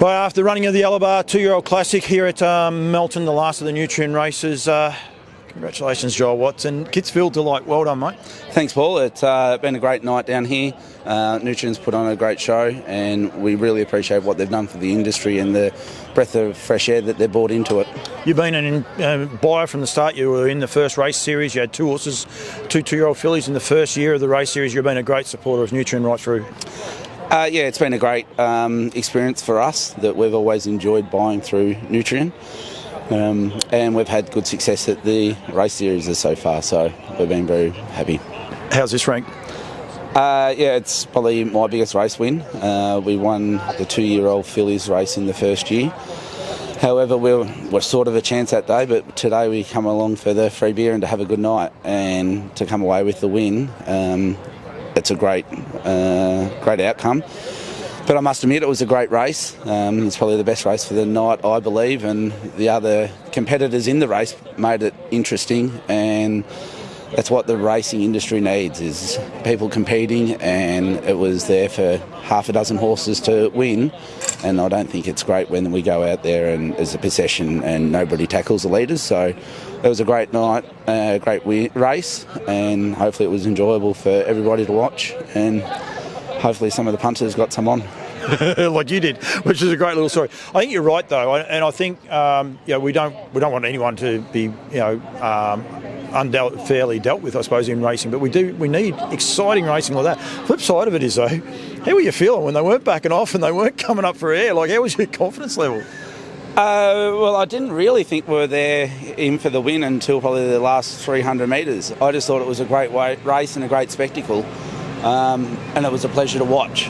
Well, after running of the Alabar 2-year-old classic here at Melton, the last of the Nutrien races, congratulations, Joel Watson. Kitzbuhel Delight, well done, mate. Thanks, Paul. It's been a great night down here. Nutrien's put on a great show, and we really appreciate what they've done for the industry and the breath of fresh air that they've brought into it. You've been a buyer from the start. You were in the first race series. You had 2 horses, 2-year-old fillies in the first year of the race series. You've been a great supporter of Nutrien right through. Yeah, it's been a great experience for us that we've always enjoyed buying through Nutrien. And we've had good success at the race series so far, so we've been very happy. How's this ranked? Yeah, it's probably my biggest race win. We won the 2-year-old fillies race in the first year. However, we're sort of a chance that day, but today we come along for the free beer and to have a good night and to come away with the win. It's a great outcome. But I must admit, it was a great race. It's probably the best race for the night, I believe, and the other competitors in the race made it interesting, and that's what the racing industry needs, is people competing, and it was there for half a dozen horses to win, and I don't think it's great when we go out there and as a procession and nobody tackles the leaders. So it was a great night, great race, and hopefully it was enjoyable for everybody to watch, and hopefully some of the punters got some on. Like you did, which is a great little story. I think you're right, though, and I think we don't want anyone to be unfairly dealt with, I suppose, in racing. But we need exciting racing like that. Flip side of it is, though, how were you feeling when they weren't backing off and they weren't coming up for air? Like, how was your confidence level? Well, I didn't really think we were there in for the win until probably the last 300 metres. I just thought it was a great race and a great spectacle, and it was a pleasure to watch.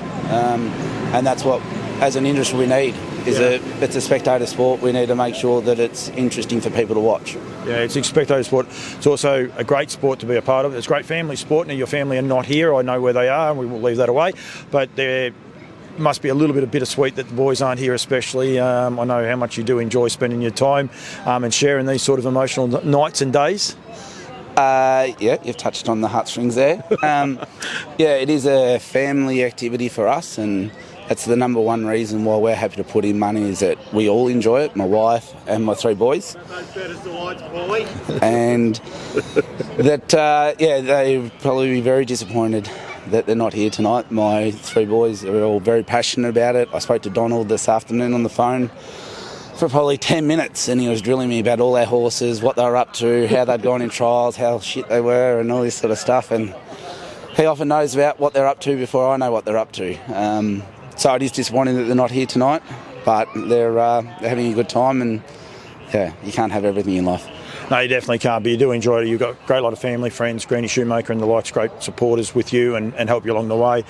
And that's what, as an industry, we need. It's a spectator sport. We need to make sure that it's interesting for people to watch. Yeah, it's a spectator sport. It's also a great sport to be a part of. It's a great family sport. Now, your family are not here. I know where they are, and we will leave that away. But there must be a little bit of bittersweet that the boys aren't here, especially. I know how much you do enjoy spending your time and sharing these sort of emotional nights and days. Yeah, you've touched on the heartstrings there. Yeah, it is a family activity for us, and that's the number one reason why we're happy to put in money, is that we all enjoy it, my wife and my 3 boys. And that, they'll probably be very disappointed that they're not here tonight. My 3 boys are all very passionate about it. I spoke to Donald this afternoon on the phone for probably 10 minutes, and he was drilling me about all our horses, what they were up to, how they'd gone in trials, how shit they were, and all this sort of stuff. And he often knows about what they're up to before I know what they're up to. So it is disappointing that they're not here tonight, but they're having a good time, and yeah, you can't have everything in life. No, you definitely can't, but you do enjoy it. You've got a great lot of family, friends, Greenie Shoemaker and the likes, great supporters with you and help you along the way.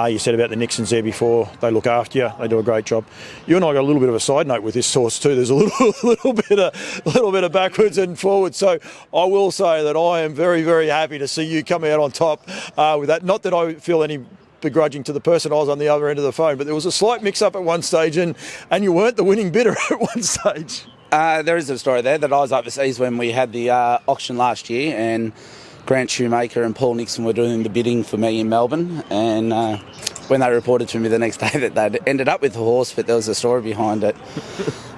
You said about the Nixons there before. They look after you. They do a great job. You and I got a little bit of a side note with this horse too. There's a little bit of backwards and forwards. So I will say that I am very, very happy to see you come out on top with that. Not that I feel any begrudging to the person I was on the other end of the phone, but there was a slight mix-up at one stage, and you weren't the winning bidder at one stage. There is a story there that I was overseas when we had the auction last year, and Grant Shoemaker and Paul Nixon were doing the bidding for me in Melbourne, and when they reported to me the next day that they'd ended up with the horse, but there was a story behind it.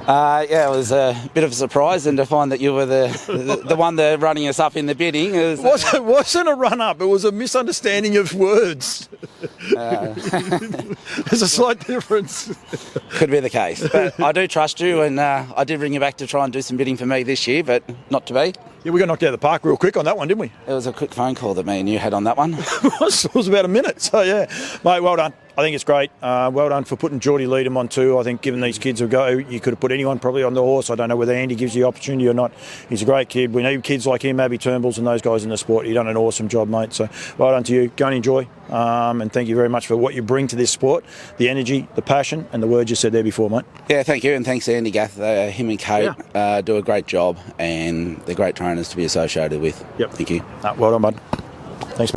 Yeah, it was a bit of a surprise, and to find that you were the one that running us up in the bidding. It wasn't a run-up, it was a misunderstanding of words. There's a slight difference. Could be the case. But I do trust you, and I did bring you back to try and do some bidding for me this year, but not to be. Yeah, we got knocked out of the park real quick on that one, didn't we? It was a quick phone call that me and you had on that one. It was about a minute, so yeah. Mate, well done. I think it's great. Well done for putting Geordie Leadham on too. I think giving these kids a go, you could have put anyone probably on the horse. I don't know whether Andy gives you the opportunity or not. He's a great kid. We need kids like him, Abby Turnbulls and those guys in the sport. You've done an awesome job, mate. So well done to you. Go and enjoy. And thank you very much for what you bring to this sport, the energy, the passion, and the words you said there before, mate. Yeah, thank you. And thanks to Andy Gath. Him and Kate do a great job, and they're great trainers to be associated with. Yep. Thank you. Well done, bud. Thanks.